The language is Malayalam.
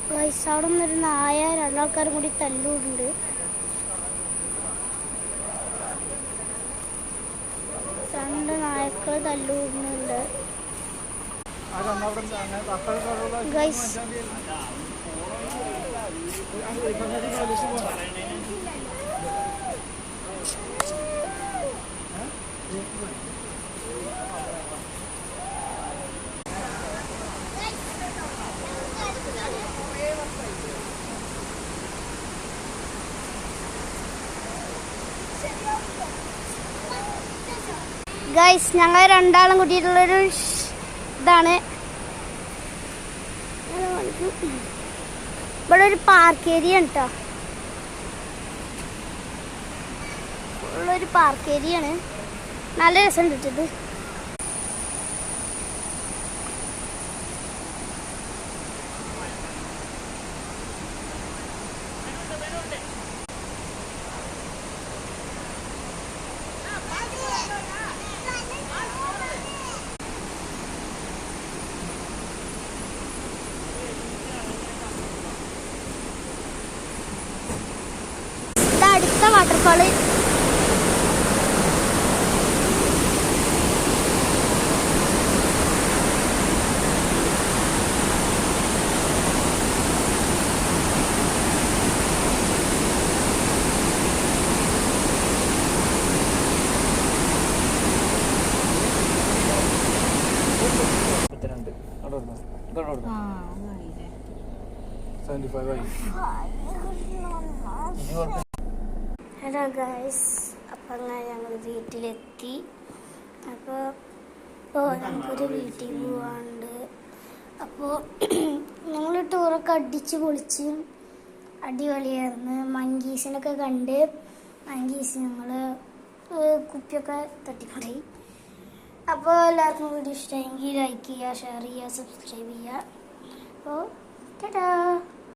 ഗൈസ് അവിടെ നിന്നൊരു നായ രണ്ടാൾക്കാരും കൂടി തല്ലൂടുണ്ട്. രണ്ട് നായക്കൾ തല്ലൂടുന്നുണ്ട് ഗൈസ്. ഗൈസ് ഞങ്ങൾ രണ്ടാളും കൂട്ടിയിട്ടുള്ളൊരു ഇതാണ്. ഇവിടെ ഒരു പാർക്ക് ഏരിയ ഉണ്ട് കേട്ടോ. ഉള്ളൊരു പാർക്ക് ഏരിയ ആണ്. നല്ല രസം കിട്ടത്. അടുത്ത വാട്ടർഫാള് ഹലോ ഗൈസ്, അപ്പം അങ്ങനെ ഞങ്ങൾ വീട്ടിലെത്തി. അപ്പോൾ നമുക്കൊരു വീട്ടിൽ പോവാണ്ട്. അപ്പോൾ ഞങ്ങൾ ടൂറൊക്കെ അടിച്ച് പൊളിച്ച് അടിപൊളിയായിരുന്നു. മങ്കീസിനൊക്കെ കണ്ട് ഞങ്ങൾ കുപ്പിയൊക്കെ തട്ടിക്കളി. അപ്പോൾ എല്ലാവർക്കും വീഡിയോ ഇഷ്ടമെങ്കിൽ ലൈക്ക് ചെയ്യുക, ഷെയർ ചെയ്യുക, സബ്സ്ക്രൈബ് ചെയ്യുക. അപ്പോൾ ടാറ്റാ.